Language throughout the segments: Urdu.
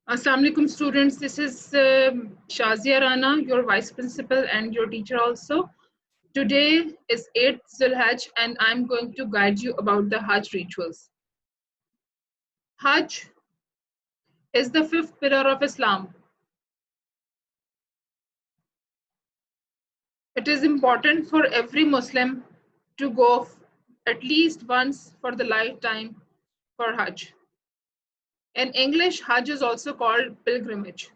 Assalamu alaikum students, this is Shazia Rana, your vice principal and your teacher also. Today is 8th Zulhajj and I'm going to guide you about the Hajj rituals. Hajj is the 5th pillar of Islam. It is important for every Muslim to go at least once for the lifetime for Hajj. In English, Hajj is also called pilgrimage.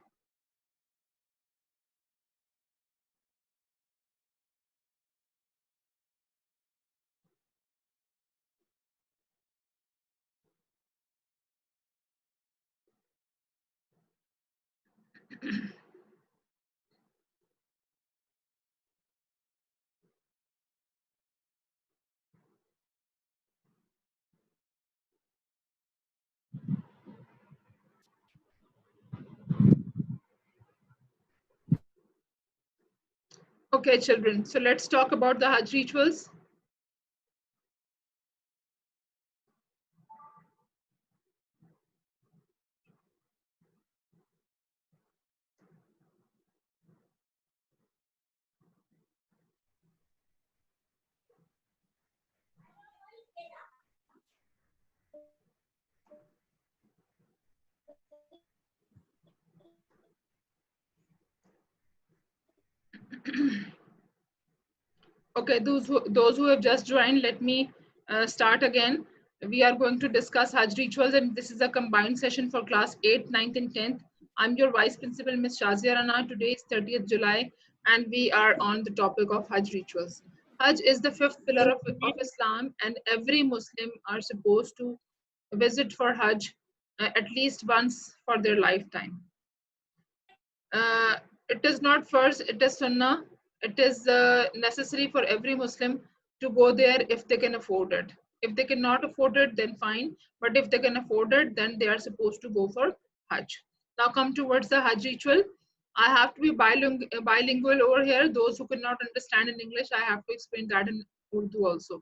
Okay, children, so let's talk about the Hajj rituals. Okay, those who have just joined, let me start again. We are going to discuss Hajj rituals, and this is a combined session for class 8th, 9th, and 10th. I'm your vice principal, Ms. Shazia Rana. Today is 30th July, and we are on the topic of Hajj rituals. Hajj is the 5th pillar of Islam, and every Muslim are supposed to visit for Hajj at least once for their lifetime. It is not first, it is sunnah. It is necessary for every Muslim to go there if they can afford it. If they cannot afford it, then fine. But if they can afford it, then they are supposed to go for Hajj. Now come towards the Hajj ritual. I have to be bilingual over here. Those who cannot understand in English, I have to explain that in Urdu also.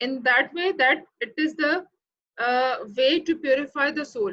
in that way that it is the way to purify the soul.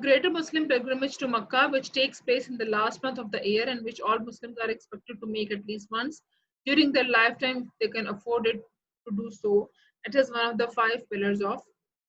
greater Muslim pilgrimage to Makkah which takes place in the last month of the year and which all Muslims are expected to make at least once during their lifetime if they can afford it to do so. It is one of the 5 pillars of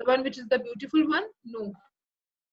the one which is the beautiful one, no,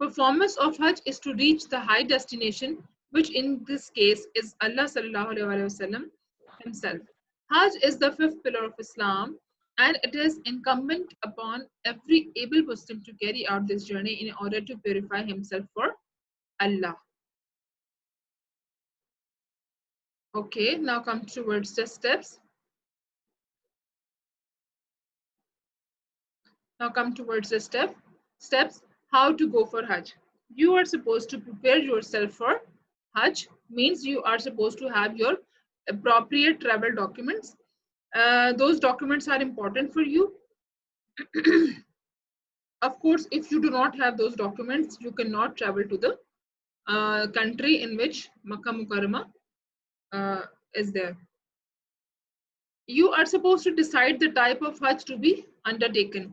Performance of Hajj is to reach the high destination, which in this case is Allah sallallahu alaihi wasallam himself. Hajj is the 5th pillar of Islam, and it is incumbent upon every able Muslim to carry out this journey in order to purify himself for Allah. Okay, now come towards the steps. Now come towards the steps. How to go for Hajj. You are supposed to prepare yourself for Hajj, means you are supposed to have your appropriate travel documents. Those documents are important for you. Of course, if you do not have those documents, you cannot travel to the country in which Makkah Mukarramah is there. You are supposed to decide the type of Hajj to be undertaken.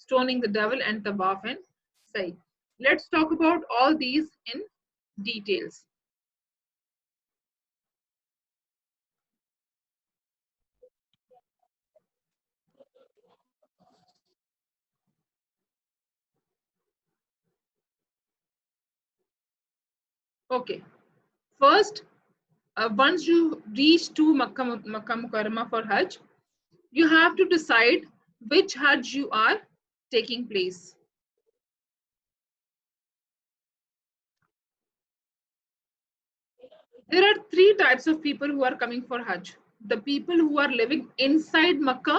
stoning the devil, and tawaf and sa'i. Let's talk about all these in details. Okay, first, once you reach to Makkah Mukarramah for Hajj, you have to decide which Hajj you are taking place. There are 3 types of people who are coming for Hajj. The people who are living inside Makkah,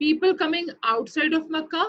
People coming outside of Makkah,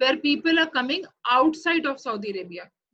where people are coming outside of Saudi Arabia,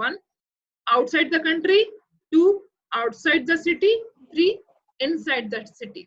1 outside the country, 2 outside the city, 3 inside the city.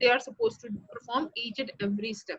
they are supposed to perform each and every step.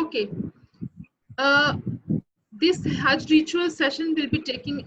Okay. This Hajj ritual session will be taking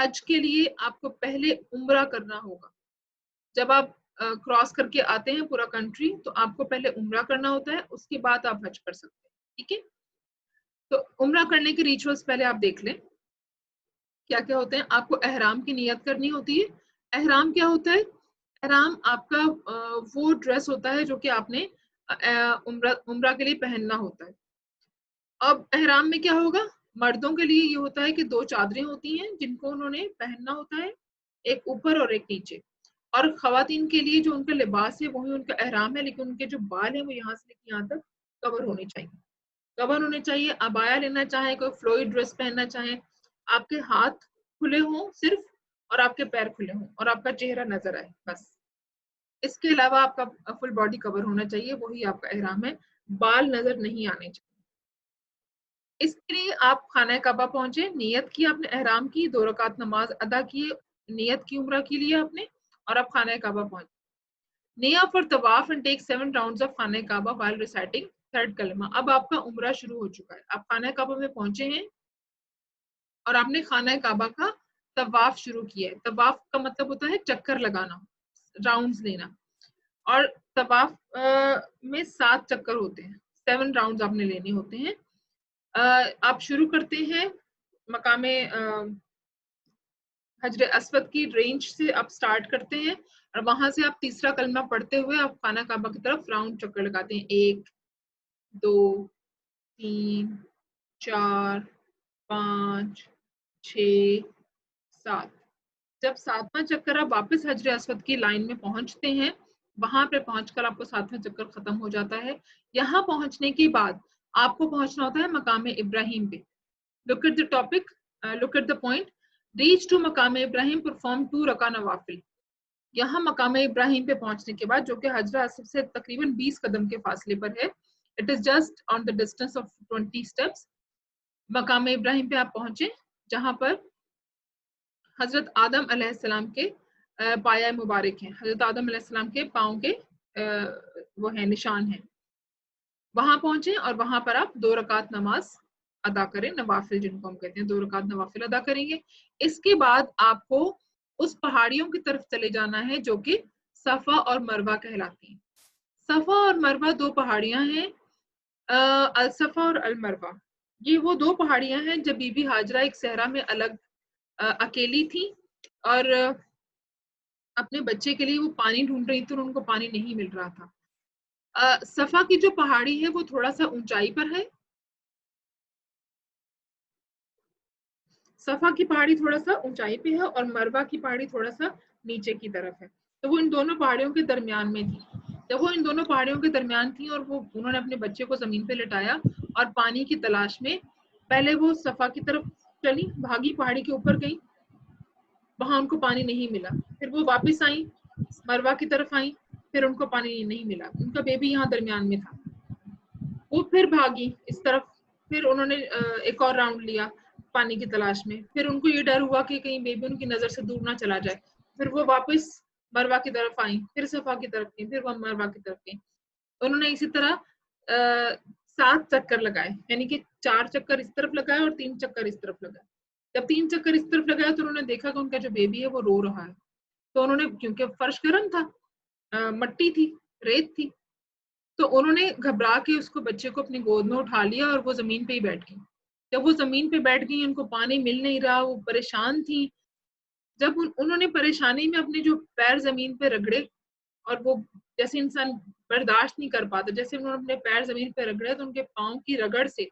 حج کے لیے آپ کو پہلے عمرہ کرنا ہوگا. جب آپ کراس کر کے آتے ہیں پورا کنٹری تو آپ کو پہلے عمرہ کرنا ہوتا ہے, اس کے بعد آپ حج کر سکتے ہیں. ٹھیک ہے, تو عمرہ کرنے کے ریچولس پہلے آپ دیکھ لیں کیا کیا ہوتے ہیں. آپ کو احرام کی نیت کرنی ہوتی ہے. احرام کیا ہوتا ہے؟ احرام آپ کا وہ ڈریس ہوتا ہے جو کہ آپ نے عمرہ کے لیے پہننا ہوتا ہے. اب احرام میں کیا ہوگا؟ مردوں کے لیے یہ ہوتا ہے کہ 2 چادریں ہوتی ہیں جن کو انہوں نے پہننا ہوتا ہے, ایک اوپر اور ایک نیچے. اور خواتین کے لیے جو ان کا لباس ہے وہی ان کا احرام ہے, لیکن ان کے جو بال ہیں وہ یہاں سے لے کے یہاں تک کور ہونے چاہیے. کور ہونے چاہیے. عبایا لینا چاہیں, کوئی فلوئڈ ڈریس پہننا چاہیں, آپ کے ہاتھ کھلے ہوں صرف, اور آپ کے پیر کھلے ہوں, اور آپ کا چہرہ نظر آئے بس. اس کے علاوہ آپ کا فل باڈی کور ہونا چاہیے, وہی آپ کا احرام ہے. بال نظر نہیں آنے چاہیے. اس کے لیے آپ خانہ کعبہ پہنچے, نیت کی آپ نے احرام کی, 2 رکعت نماز ادا کی, نیت کی عمرہ کے لیے آپ نے, اور آپ خانہ کعبہ پہنچے. نیا فار طواف اینڈ ٹیک 7 راؤنڈز آف خانہ کعبہ while reciting 3rd کلمہ. اب آپ کا عمرہ شروع ہو چکا ہے, آپ خانہ کعبہ میں پہنچے ہیں اور آپ نے خانہ کعبہ کا طواف شروع کیا ہے. طواف کا مطلب ہوتا ہے چکر لگانا, راؤنڈز لینا. اور طواف میں 7 چکر ہوتے ہیں, 7 راؤنڈز آپ نے لینے ہوتے ہیں. آپ شروع کرتے ہیں مقام حجر اسود کی رینج سے, آپ سٹارٹ کرتے ہیں اور وہاں سے آپ تیسرا کلمہ پڑھتے ہوئے آپ خانہ کعبہ کی طرف راؤنڈ چکر لگاتے ہیں. 1 2 3 4 5 6 7. جب 7واں چکر آپ واپس حجر اسود کی لائن میں پہنچتے ہیں, وہاں پہ پہنچ کر آپ کو 7واں چکر ختم ہو جاتا ہے. یہاں پہنچنے کے بعد آپ کو پہنچنا ہوتا ہے مقام ابراہیم پہ. look at the topic, look at the point. reach to مقام ابراہیم, perform 2 رکع نوافل. یہاں مقام ابراہیم پہ پہنچنے کے بعد, جو کہ حجر اسود سے تقریباً 20 قدم کے فاصلے پر ہے, it is just on the distance of 20 steps. مقام ابراہیم پہ آپ پہنچے جہاں پر حضرت آدم علیہ السلام کے پایہ مبارک ہیں, حضرت آدم علیہ السلام کے پاؤں کے وہ ہیں, نشان ہیں. وہاں پہنچے اور وہاں پر آپ 2 رکعت نماز ادا کریں, نوافل جن کو ہم کہتے ہیں, 2 رکعت نوافل ادا کریں گے. اس کے بعد آپ کو اس پہاڑیوں کی طرف چلے جانا ہے جو کہ صفا اور مروہ کہلاتی ہیں. صفا اور مروہ 2 پہاڑیاں ہیں, الصفا اور المروہ. یہ وہ 2 پہاڑیاں ہیں جب بی بی ہاجرہ ایک صحرا میں الگ اکیلی تھی اور اپنے بچے کے لیے وہ پانی ڈھونڈ رہی تھی اور ان کو پانی نہیں مل رہا تھا. صفا کی جو پہاڑی ہے وہ تھوڑا سا اونچائی پر ہے, صفا کی پہاڑی تھوڑا سا اونچائی پہ ہے اور مروہ کی پہاڑی تھوڑا سا نیچے کی طرف ہے. تو وہ ان دونوں پہاڑیوں کے درمیان میں تھی. جب وہ ان دونوں پہاڑیوں کے درمیان تھی اور وہ انہوں نے اپنے بچے کو زمین پہ لٹایا اور پانی کی تلاش میں پہلے وہ صفا کی طرف چلی, بھاگی, پہاڑی کے اوپر گئی, وہاں ان کو پانی نہیں ملا. پھر وہ واپس آئیں, مروہ کی طرف آئیں, پھر ان کو پانی نہیں ملا. ان کا بیبی یہاں درمیان میں تھا. وہ پھر بھاگی اس طرف, پھر انہوں نے ایک اور راؤنڈ لیا پانی کی تلاش میں. پھر ان کو یہ ڈر ہوا کہ کہیں بیبی ان کی نظر سے دور نہ چلا جائے. پھر وہ واپس مروہ کی طرف آئیں, پھر صفا کی طرف گئیں, پھر وہ مروہ کی طرف گئیں. انہوں نے اسی طرح 7 چکر لگائے, یعنی کہ 4 چکر اس طرف لگائے اور 3 چکر اس طرف لگائے. جب 3 چکر اس طرف لگائے تو انہوں نے دیکھا کہ ان کا جو بیبی ہے وہ رو رہا ہے. تو انہوں نے, کیونکہ فرش گرم تھا, مٹی تھی, ریت تھی, تو انہوں نے گھبرا کے اس کو, بچے کو اپنی گود میں اٹھا لیا اور وہ زمین پہ ہی بیٹھ گئی. جب وہ زمین پہ بیٹھ گئی, ان کو پانی مل نہیں رہا, وہ پریشان تھی. جب انہوں نے پریشانی میں اپنے جو پیر زمین پہ رگڑے, اور وہ جیسے انسان برداشت نہیں کر پاتا, جیسے انہوں نے اپنے پیر زمین پہ رگڑے تو ان کے پاؤں کی رگڑ سے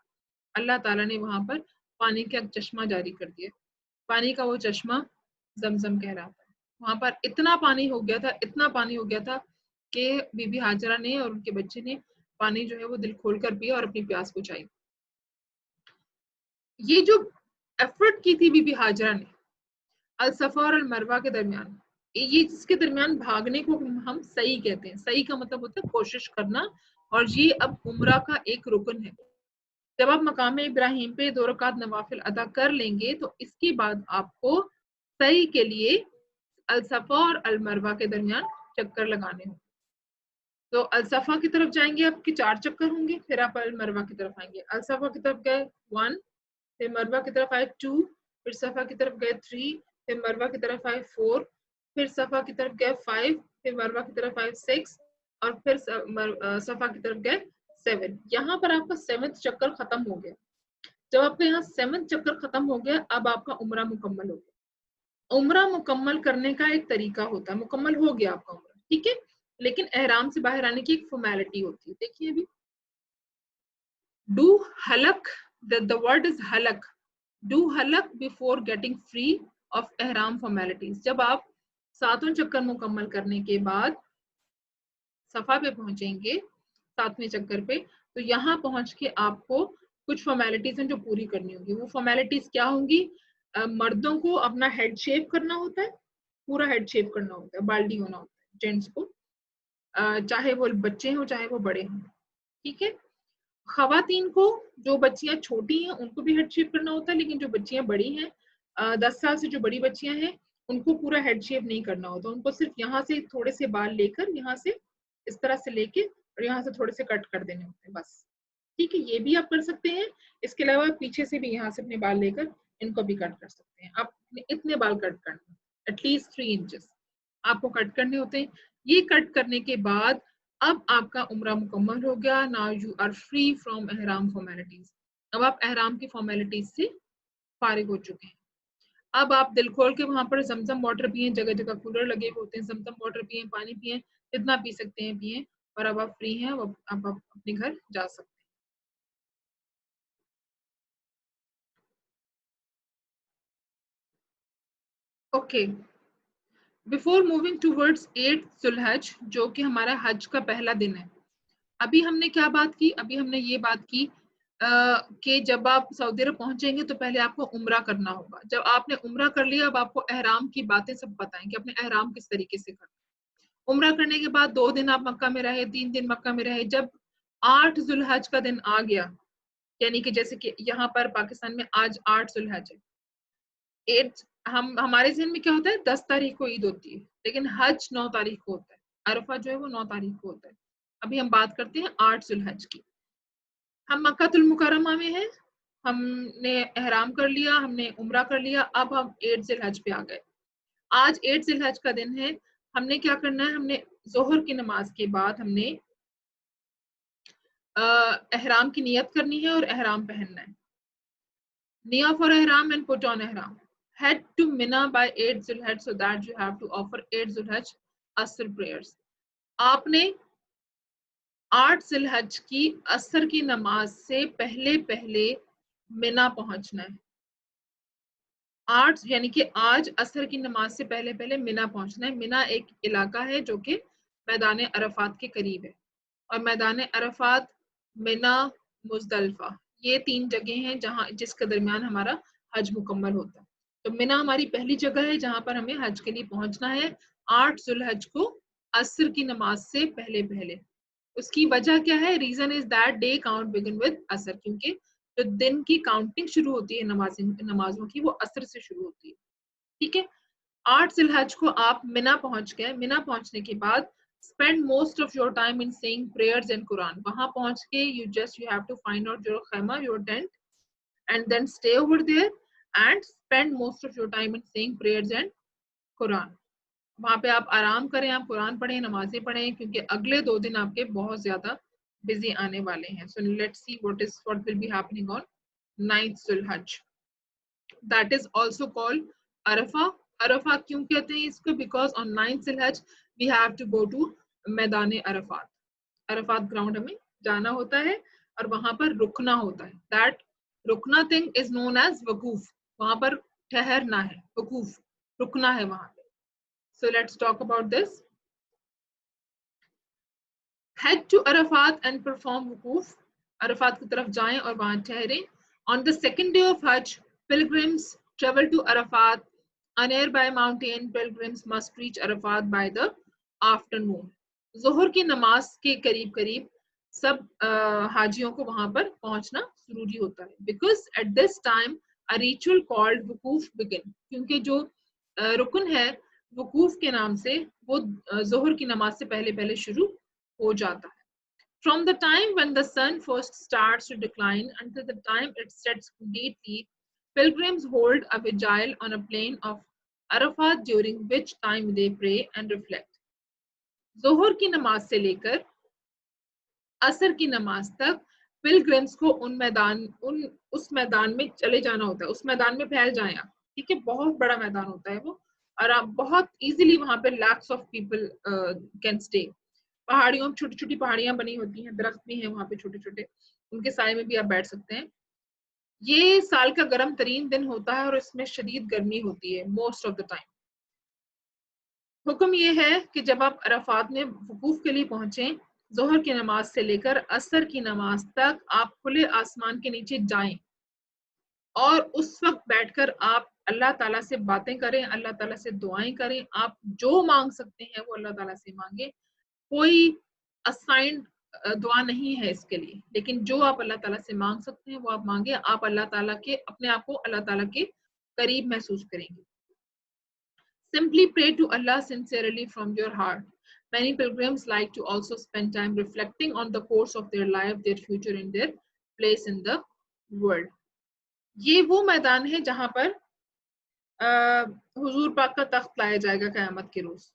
اللہ تعالیٰ نے وہاں پر پانی کا چشمہ جاری کر دیا. پانی کا وہ چشمہ زمزم کہلاتا ہے. وہاں پر اتنا پانی ہو گیا تھا, اتنا پانی ہو گیا تھا کہ بی بی ہاجرہ نے اور ان کے بچے نے پانی جو ہے وہ دل کھول کر پیا اور اپنی پیاس بجھائی. یہ جو ایفرٹ کی تھی بی بی ہاجرہ نے الصفا اور المروہ کے درمیان, یہ جس کے درمیان بھاگنے کو ہم سعی کہتے ہیں. سعی کا مطلب ہوتا ہے کوشش کرنا, اور یہ اب عمرہ کا ایک رکن ہے. جب آپ مقام ابراہیم پہ 2 رکعت نوافل ادا کر لیں گے تو اس کے بعد آپ کو سعی کے لیے الصفا اور المروہ کے درمیان چکر لگانے ہوں. تو الصفا کی طرف جائیں گے, آپ کے 4 چکر ہوں گے, پھر آپ المروہ کی طرف آئیں گے. الصفا کی طرف گئے 1, پھر مروہ کی طرف آئے 2, پھر صفا کی طرف گئے 3, پھر مروہ کی طرف آئے 4، پھر صفا کی طرف گئے 5، پھر مروہ کی طرف آئے 6، اور پھر صفا کی طرف گئے 7۔ یہاں پر آپ کا 7th چکر ختم ہو گیا۔ جب آپ کا یہاں 7th چکر ختم ہو گیا، اب آپ کا عمرہ مکمل ہو گیا۔ عمرہ مکمل کرنے کا ایک طریقہ ہوتا ہے، مکمل ہو گیا آپ کا عمرہ، ٹھیک ہے، لیکن احرام سے باہر آنے کی ایک فارمیلٹی ہوتی ہے۔ دیکھیے ابھی do halak, the word is halak. Do halak before getting free of ihram formalities. جب آپ 7واں چکر مکمل کرنے کے بعد صفا پہ پہنچیں گے 7ویں چکر پہ، تو یہاں پہنچ کے آپ کو کچھ فارمیلٹیز ہیں جو پوری کرنی ہوگی۔ وہ فارمیلٹیز کیا ہوں گی؟ مردوں کو اپنا ہیڈ شیو کرنا ہوتا ہے، پورا ہیڈ شیو کرنا ہوتا ہے، بالڈی ہونا ہوتا ہے جینٹس کو، چاہے وہ بچے ہوں چاہے وہ بڑے ہوں، ٹھیک ہے۔ خواتین کو، جو بچیاں چھوٹی ہیں ان کو بھی ہیڈ شیپ کرنا ہوتا ہے، لیکن جو بچیاں بڑی ہیں 10 سال سے جو بڑی بچیاں ہیں ان کو پورا ہیڈ شیپ نہیں کرنا ہوتا، ان کو صرف یہاں سے تھوڑے سے بال لے کر، یہاں سے اس طرح سے لے کے اور یہاں سے تھوڑے سے کٹ کر دینے ہوتے ہیں بس، ٹھیک ہے۔ یہ بھی آپ کر سکتے ہیں، اس کے علاوہ پیچھے سے بھی یہاں سے اپنے بال لے کر ان کو بھی کٹ کر سکتے ہیں۔ آپ اتنے بال کٹ کرنے ایٹ لیسٹ 3 انچز آپ کو کٹ کرنے ہوتے ہیں۔ یہ کٹ کرنے کے بعد اب آپ کا عمرہ مکمل ہو گیا۔ Now you are free from احرام formalities. اب آپ احرام کی فارمیلٹیز سے فارغ ہو چکے ہیں۔ اب آپ دل کھول کے وہاں پر زمزم واٹر پئیں، جگہ جگہ کولر لگے ہوتے ہیں، زمزم واٹر پئیں، پانی پئیں، جتنا پی سکتے ہیں پئیں، اور اب آپ فری ہیں، اب آپ اپنے گھر جا سکتے ہیں۔ اوکے، بفور موونگ ٹوورڈز 8 ذو الحج، جو کہ ہمارا حج کا پہلا دن ہے، ابھی ہم نے کیا بات کی؟ ابھی ہم نے یہ بات کی کہ جب آپ سعودی عرب پہنچیں گے تو پہلے آپ کو عمرہ کرنا ہوگا۔ جب آپ نے عمرہ کر لیا، اب آپ کو احرام کی باتیں سب پتہ ہیں کہ اپنے احرام کس طریقے سے کرنا۔ عمرہ کرنے کے بعد 2 دن آپ مکہ میں رہے، 3 دن مکہ میں رہے۔ جب 8 ذو الحج کا دن آ گیا، یعنی کہ جیسے کہ یہاں پر پاکستان میں آج 8 ذو الحج ہے، ہمارے ذہن میں کیا ہوتا ہے 10 تاریخ کو عید ہوتی ہے، لیکن حج 9 تاریخ کو ہوتا ہے، عرفہ جو ہے وہ 9 تاریخ کو ہوتا ہے۔ ابھی ہم بات کرتے ہیں 8 ذو الحج کی۔ ہم مکہ المکرمہ میں ہیں، ہم نے احرام کر لیا، ہم نے عمرہ کر لیا، اب ہم 8 ذی الحج پہ آ گئے۔ آج 8 ذی الحج کا دن ہے۔ ہم نے کیا کرنا ہے؟ ہم نے ظہر کی نماز کے بعد ہم نے احرام کی نیت کرنی ہے اور احرام پہننا ہے۔ Nia for ihram and put on ihram. Head to Mina by 8 Zulhaj so that you have to offer 8 Zulhaj Asr prayers. آپ نے 8 ذوالحج کی عصر کی نماز سے پہلے پہلے منا پہنچنا ہے۔ 8 یعنی کہ آج عصر کی نماز سے پہلے پہلے منا پہنچنا ہے۔ منا ایک علاقہ ہے جو کہ میدان عرفات کے قریب ہے، اور میدان عرفات، منا، مزدلفہ، یہ 3 جگہیں ہیں جس کے درمیان ہمارا حج مکمل ہوتا ہے۔ تو منا ہماری پہلی جگہ ہے جہاں پر ہمیں حج کے لیے پہنچنا ہے 8 ذوالحج کو عصر کی نماز سے پہلے پہلے۔ اس کی وجہ کیا ہے؟ Reason is that day count begin with عصر، کیونکہ جو دن کی کاؤنٹنگ شروع ہوتی ہے نمازوں کی، وہ عصر سے شروع ہوتی ہے، ٹھیک ہے۔ 8 ذوالحج کو آپ منا پہنچ گئے۔ منا پہنچنے کے بعد spend most of your time in saying prayers and Quran. وہاں پہنچ کے you have to find out your khema, your tent, and then stay over there and spend most of your time in saying prayers and Quran. وہاں پہ آپ آرام کریں، آپ قرآن پڑھیں، نمازیں پڑھیں، کیونکہ اگلے 2 دن آپ کے بہت زیادہ بزی آنے والے ہیں۔ So let's see what will be happening on 9th Zulhaj. That is also called Arafah. Arafah کیوں کہتے ہیں اس کو؟ Because on 9th Zulhaj we have to go to میدان عرفات۔ عرفات گراؤنڈ ہمیں جانا ہوتا ہے اور وہاں پر رکنا ہوتا ہے۔ That رکنا thing is known as وقوف۔ وہاں پر ٹھہرنا ہے، وقوف، رکنا ہے وہاں پہ۔ So let's talk about this. Head to Arafat and perform wukuf. Arafat کی طرف جائیں اور وہاں ٹھہریں۔ On the second day of Hajj, pilgrims travel to Arafat. A nearby mountain, pilgrims must reach Arafat by the afternoon. ظہر کی نماز کے قریب قریب سب حاجیوں کو وہاں پر پہنچنا ضروری ہوتا ہے۔ Because at this time a ritual called wukuf begin. کیونکہ جو رکن ہے وقوف کے نام سے، وہ ظہر کی نماز سے پہلے پہلے شروع ہو جاتا ہے۔ From the time when the sun first starts to decline until the time it sets completely, pilgrims hold a vigil on a plain of Arafat, during which time they pray and reflect. ظہر کی نماز سے لے کر عصر کی نماز تک پلگرمس کو اس میدان میں چلے جانا ہوتا ہے، اس میدان میں پھیل جائیں آپ، ٹھیک ہے، بہت بڑا میدان ہوتا ہے وہ، اور آپ بہت ایزیلی وہاں پہ locks of people can stay. پہاڑیوں چھوٹی چھوٹی پہاڑیاں بنی ہوتی ہیں، درخت بھی ہیں وہاں پہ چھوٹے چھوٹے، ان کے سائے میں بھی آپ بیٹھ سکتے ہیں. یہ سال کا گرم ترین دن ہوتا ہے اور اس میں شدید گرمی ہوتی ہے موسٹ آف دا ٹائم. حکم یہ ہے کہ جب آپ عرفات میں وقوف کے لیے پہنچیں، ظہر کی نماز سے لے کر عصر کی نماز تک آپ کھلے آسمان کے نیچے جائیں اور اس وقت بیٹھ کر آپ اللہ تعالیٰ سے باتیں کریں، اللہ تعالیٰ سے دعائیں کریں. آپ جو مانگ سکتے ہیں وہ اللہ تعالیٰ سے مانگیں. کوئی اسائنڈ دعا نہیں ہے اس کے لیے، لیکن جو آپ اللہ تعالیٰ سے مانگ سکتے ہیں وہ آپ مانگیں. آپ اللہ تعالیٰ کے اپنے آپ کو اللہ تعالیٰ کے قریب محسوس کریں گے. Simply pray to Allah sincerely from your heart. Many pilgrims like to also spend time reflecting on the course of their life, their future, and their place in the world. یہ وہ میدان ہے جہاں پر حضور پاک کا تخت لایا جائے گا قیامت کے روز.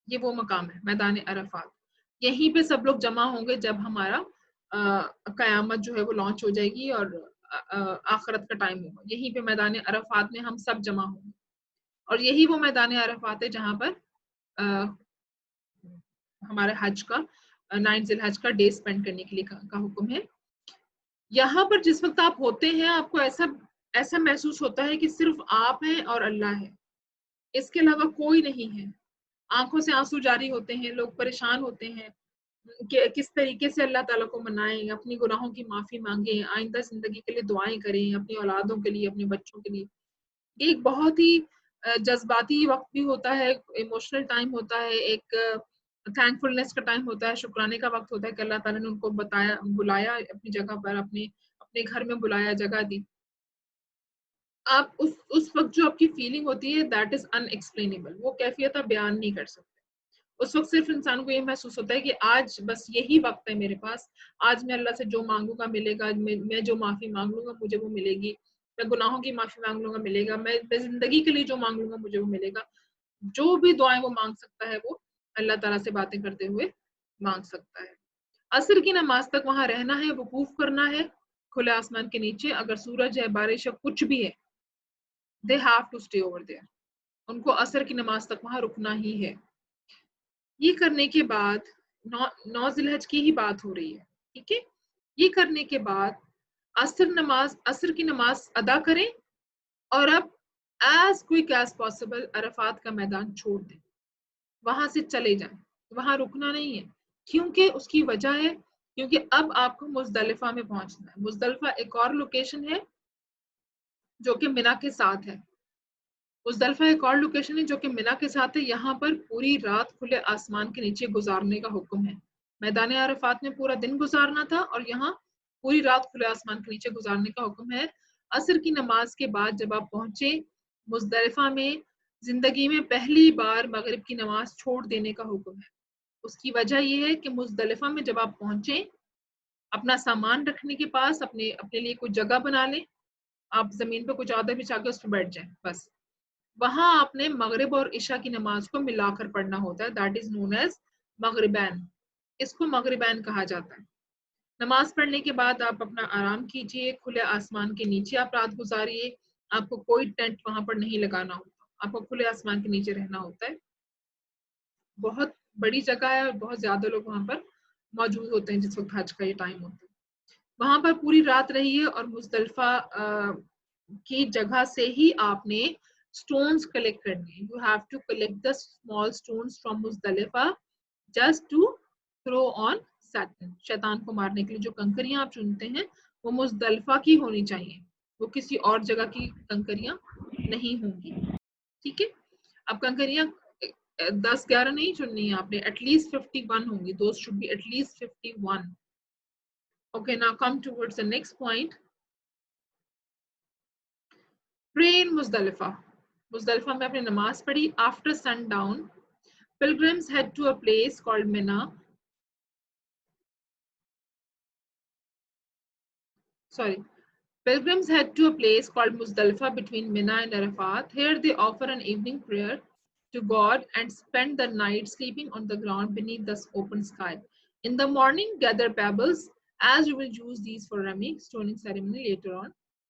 یہ وہ مقام ہے میدان عرفات. یہیں پہ سب لوگ جمع ہوں گے جب ہمارا قیامت جو ہے وہ لانچ ہو جائے گی اور آخرت کا ٹائم ہوگا. یہیں پہ میدان عرفات میں ہم سب جمع ہوں گے، اور یہی وہ میدان عرفات ہے جہاں پر ہمارے حج کا 9 ذی الحج کا ڈے اسپینڈ کرنے کے لیے کا حکم ہے. یہاں پر جس وقت آپ ہوتے ہیں آپ کو ایسا محسوس ہوتا ہے کہ صرف آپ ہیں اور اللہ ہے، اس کے علاوہ کوئی نہیں ہے. آنکھوں سے آنسو جاری ہوتے ہیں، لوگ پریشان ہوتے ہیں کہ کس طریقے سے اللہ تعالیٰ کو منائیں، اپنی گناہوں کی معافی مانگیں، آئندہ زندگی کے لیے دعائیں کریں، اپنی اولادوں کے لیے، اپنے بچوں کے لیے. ایک بہت ہی جذباتی وقت بھی ہوتا ہے، ایموشنل ٹائم ہوتا ہے، ایک تھینکفلنس کا ٹائم ہوتا ہے، شکرانے کا وقت ہوتا ہے کہ اللہ تعالیٰ نے ان کو بلایا اپنی جگہ پر، اپنے گھر میں بلایا، جگہ دی. آپ اس وقت جو آپ کی فیلنگ ہوتی ہے دیٹ از ان ایکسپلینیبل، وہ کیفیت آپ بیان نہیں کر سکتے. اس وقت صرف انسان کو یہ محسوس ہوتا ہے کہ آج بس یہی وقت ہے میرے پاس، آج میں اللہ سے جو مانگوں گا ملے گا، میں جو معافی مانگ لوں گا مجھے وہ ملے گی، میں گناہوں کی معافی مانگ لوں گا ملے گا، میں زندگی کے لیے جو مانگ لوں گا مجھے وہ ملے گا. جو بھی دعائیں وہ مانگ سکتا ہے وہ اللہ تعالیٰ سے باتیں کرتے ہوئے مانگ سکتا ہے. عصر کی نماز تک وہاں رہنا ہے، وقوف کرنا ہے کھلے آسمان کے نیچے. اگر سورج ہے، بارش ہے، کچھ بھی ہے، they have to stay over there. ان کو عصر کی نماز تک وہاں رکنا ہی ہے. یہ کرنے کے بعد 9 ذی الحج کی ہی بات ہو رہی ہے، ٹھیک ہے. یہ کرنے کے بعد عصر کی نماز ادا کریں اور اب as quick as possible Arafat کا میدان چھوڑ دیں، وہاں سے چلے جائیں. وہاں رکنا نہیں ہے، کیونکہ اس کی وجہ ہے کیونکہ اب آپ کو مزدلفہ میں پہنچنا ہے. مزدلفہ ایک اور لوکیشن ہے جو کہ منا کے ساتھ ہے. مزدلفہ ایک اور لوکیشن ہے جو کہ منا کے ساتھ ہے. یہاں پر پوری رات کھلے آسمان کے نیچے گزارنے کا حکم ہے. میدان عرفات میں پورا دن گزارنا تھا اور یہاں پوری رات کھلے آسمان کے نیچے گزارنے کا حکم ہے. عصر کی نماز کے بعد جب آپ پہنچے مزدلفہ میں، زندگی میں پہلی بار مغرب کی نماز چھوڑ دینے کا حکم ہے. اس کی وجہ یہ ہے کہ مزدلفہ میں جب آپ پہنچے اپنا سامان رکھنے کے پاس اپنے لیے کوئی جگہ بنا لیں، آپ زمین پہ کچھ چادر بچھا کے اس پہ بیٹھ جائیں. بس وہاں آپ نے مغرب اور عشاء کی نماز کو ملا کر پڑھنا ہوتا ہے. That is known as مغربین. اس کو مغربین کہا جاتا ہے. نماز پڑھنے کے بعد آپ اپنا آرام کیجئے، کھلے آسمان کے نیچے آپ رات گزاریے. آپ کو کوئی ٹینٹ وہاں پر نہیں لگانا ہوتا، آپ کو کھلے آسمان کے نیچے رہنا ہوتا ہے. بہت بڑی جگہ ہے اور بہت زیادہ لوگ وہاں پر موجود ہوتے ہیں جس وقت حج کا یہ ٹائم ہوتا ہے. وہاں پر پوری رات رہیے اور مزدلفہ کی جگہ سے ہی آپ نے stones collect کرنے. You have to collect the small stones from Muzdalifah just to throw on Satan. شیطان کو مارنے کے لیے جو کنکریاں آپ چنتے ہیں وہ مزدلفہ کی ہونی چاہیے، وہ کسی اور جگہ کی کنکریاں نہیں ہوں گی، ٹھیک ہے. اب کنکریاں 10-11 نہیں چننی ہے آپ نے، ایٹ لیسٹ 51 ہوں گی. Those should be at least 51. Okay, now come towards the next point. Pray in Muzdalifah. مزدلفہ میں اپنی نماز پڑھی. After sundown, pilgrims head to a place called Mina. Pilgrims head to a place called Muzdalifah between Mina and Arafat. Here they offer an evening prayer to God and spend the night sleeping on the ground beneath the open sky. In the morning, gather pebbles as we will use these for Rami stoning ceremony later on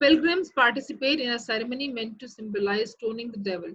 Pilgrims participate in a ceremony meant to symbolize stoning the devil.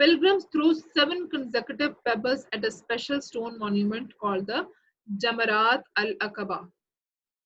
Pilgrims throw 7 consecutive pebbles at a special stone monument called the Jamarat al-Aqaba.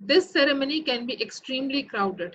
This ceremony can be extremely crowded.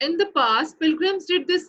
In the past, pilgrims did this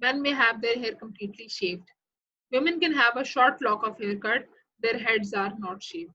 men may have their hair completely shaved, women can have a short lock of hair cut, their heads are not shaved,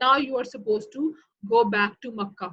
now you are supposed to go back to Makkah.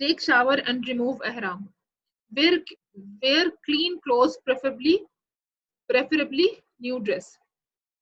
take shower and remove ihram. Wear clean clothes, preferably new dress.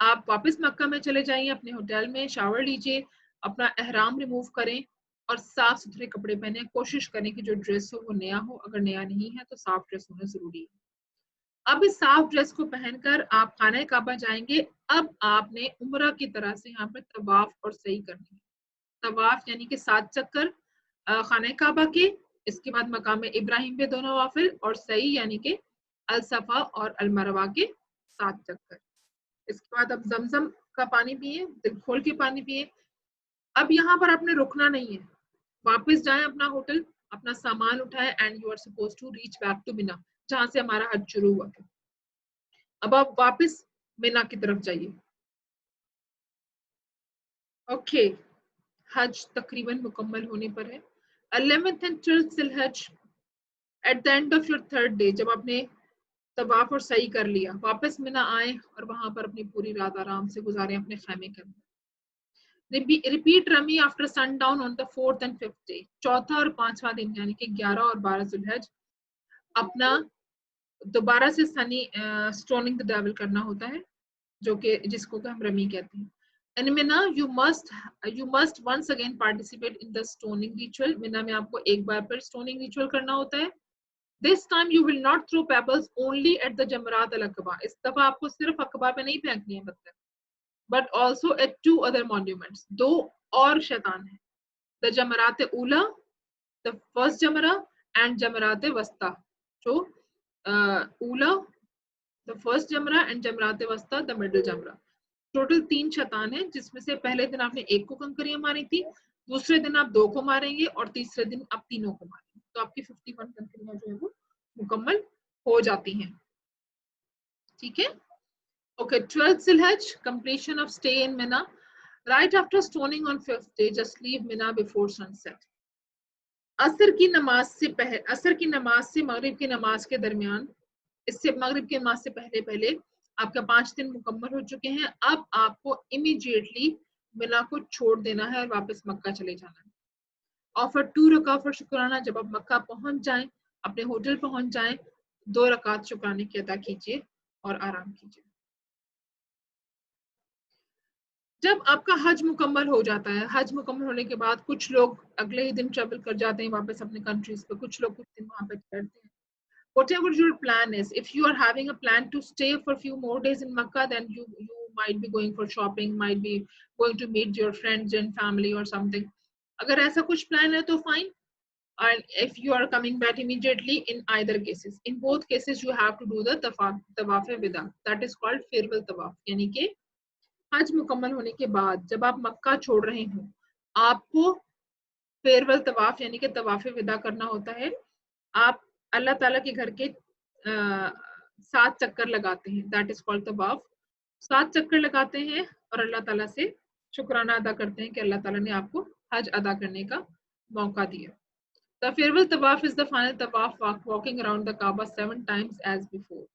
آپ واپس مکہ میں چلے جائیں اپنے ہوٹل میں, شاور لیجیے, اپنا احرام ریموو کریں اور صاف ستھرے کپڑے پہنیں. کوشش کریں کہ جو ڈریس ہو وہ نیا ہو, اگر نیا نہیں ہے تو صاف ڈریس ہونا ضروری ہے. اب اس صاف ڈریس کو پہن کر آپ خانہ کعبہ جائیں گے. اب آپ نے عمرہ کی طرح سے یہاں پہ طواف اور سعی کرنی ہے. طواف یعنی کہ 7 چکر خانہ کعبہ کے, اس کے بعد مقام ابراہیم پہ 2 نوافل, اور سعی یعنی کہ الصفا اور المروہ کے 7 چکر. اس کے بعد اب زمزم کا پانی پیئے, دل کھول کے پانی پیئے. اب یہاں پر آپ نے رکنا نہیں ہے, واپس جائیں اپنا ہوٹل, اپنا سامان اٹھائے, and you are supposed to reach back to Mina, جہاں سے ہمارا حج شروع ہوا تھا. اب آپ واپس مینا کی طرف جائیے. اوکے, حج تقریباً مکمل ہونے پر ہے. 11th and 12th ذی الحج, at the end of your 3rd day, جب آپ نے طواف اور سعی کر لیا, واپس مینا آئیں اور وہاں پر اپنی پوری رات آرام سے گزاریں اپنے خیمے کے اندر. ریپیٹ رمی after sundown on the 4th and 5th day, چوتھا اور 5واں دن یعنی کہ 11 اور 12 ذی الحج اپنا دوبارہ سے سنی اسٹوننگ دا ڈیول کرنا ہوتا ہے, جو کہ جس کو کہ ہم رمی کہتے ہیں. In Mina, you must once again participate in the stoning ritual. Mina میں آپ کو ایک بار پھر stoning ritual کرنا ہوتا ہے. This time you will not throw pebbles only at the Jamarat al-Aqaba. اس دفعہ آپ کو صرف عقبہ پہ نہیں پھینکنی ہے پتھر, but also at 2 other monuments. 2 اور شیطان ہیں. The Jamarat Ula, the first Jamara, and Jamarat Wasta. So, Ula, the first Jamara, and Jamarat Wasta, the middle Jamara. Total 3 شیطان ہیں, جس میں سے پہلے دن آپ نے 1 کو کنکریاں ماری تھی, دوسرے دن آپ 2 کو ماریں گے, اور تیسرے دن آپ 3 کو ماریں گے. تو آپ کی 51 کنکریاں جو ہے وہ مکمل ہو جاتی ہیں. ٹھیک ہے. اوکے, 12th ذی الحج, completion of stay in Mina. Right after stoning on 5th day, just leave Mina before sunset. عصر کی نماز سے مغرب کی نماز کے درمیان, اس سے مغرب کی نماز سے پہلے آپ کا 5 دن مکمل ہو چکے ہیں. اب آپ کو امیڈیٹلی مینا کو چھوڑ دینا ہے اور واپس مکہ چلے جانا ہے. آفر 2 رکعت اور شکرانہ, جب آپ مکہ پہنچ جائیں, اپنے ہوٹل پہنچ جائیں, 2 رکعت شکرانے کی ادا کیجیے اور آرام کیجیے. جب آپ کا حج مکمل ہو جاتا ہے, حج مکمل ہونے کے بعد کچھ لوگ اگلے ہی دن ٹریول کر جاتے ہیں واپس اپنے کنٹریز پہ, کچھ لوگ کچھ دن وہاں پہ ٹھہرتے ہیں. Whatever your plan is, if you are having a plan to stay for few more days in Makkah, then you might be going for shopping, might be going to meet your friends and family or something. اگر ایسا کچھ plan ہے تو fine. And if you are coming back immediately, in either cases, in both cases you have to do the tawaf wida. That is called farewell tawaf. یعنی کہ حج مکمل ہونے کے بعد جب آپ مکہ چھوڑ رہے ہوں, آپ کو فیئرول طواف یعنی کہ طواف ودا کرنا ہوتا ہے. آپ اللہ تعالیٰ کے گھر کے 7 چکر لگاتے ہیں, دیٹ از کالڈ طواف. 7 چکر لگاتے ہیں اور اللہ تعالیٰ سے شکرانہ ادا کرتے ہیں کہ اللہ تعالیٰ نے آپ کو حج ادا کرنے کا موقع دیا. The farewell tawaf is the final tawaf, walking around the Kaaba 7 times as before.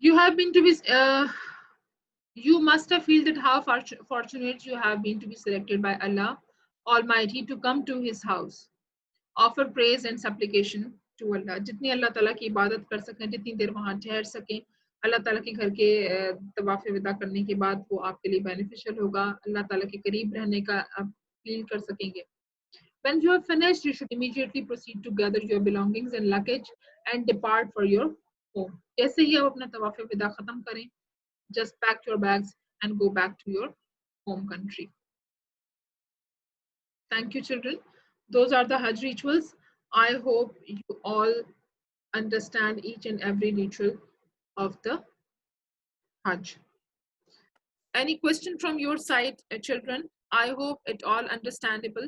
You must have felt that how fortunate you have been to be selected by Allah Almighty to come to His house. Offer praise and supplication to Allah. جتنی اللہ تعالیٰ کی عبادت کر سکیں, جتنی دیر وہاں ٹھہر سکیں, اللہ تعالیٰ کے گھر کے طواف ودا کرنے کے بعد وہ آپ کے لیے بینیفیشل ہوگا. اللہ تعالیٰ کے قریب رہنے کا آپ فیل کر سکیں گے. When you have finished, you should immediately proceed to gather your belongings and luggage and depart for your home. جیسے ہی آپ اپنا طواف ودا ختم کریں, just pack your bags and go back to your home country. Thank you, children. Those are the Hajj rituals. I hope you all understand each and every ritual of the Hajj. Any question from your side, children? I hope it all understandable.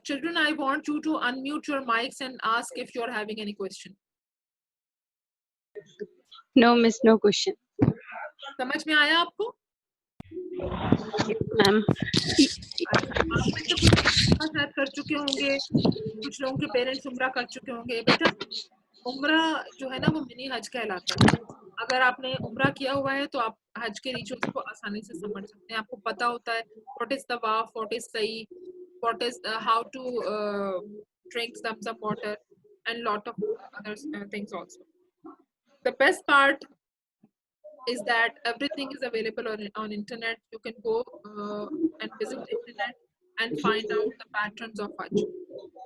Children, I want you to unmute your mics and ask if you're having any question. No, miss, no question. سمجھ میں آیا آپ کو؟ میم آپ میں سے کچھ شاید کر چکے ہوں گے, کچھ لوگوں کے پیرنٹس عمرہ کر چکے ہوں گے. بیٹا عمرہ جو ہے نا وہ منی حج کہلاتا ہے. اگر آپ نے عمرہ کیا ہوا ہے تو آپ حج کے ریچولز کو آسانی سے سمجھ سکتے ہیں. آپ کو پتا ہوتا ہے واٹ از طواف, واٹ از سعی, what is how to drink Zamzam water, and lot of other things also. The best part is that everything is available on internet. You can go and visit internet and find out the patterns of Hajj.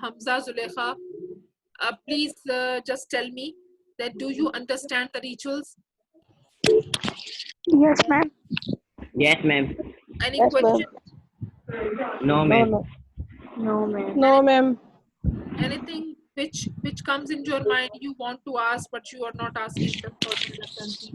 Hamza, Zulekha, please just tell me that do you understand the rituals? Yes, ma'am. Yes, ma'am. Any Yes, question? No, ma'am. No, ma'am. No, ma'am. Anything which comes in your mind you want to ask but you are not asking just for the understanding?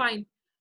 Fine.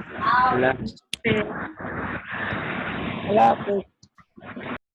Allah. Allah Hafiz.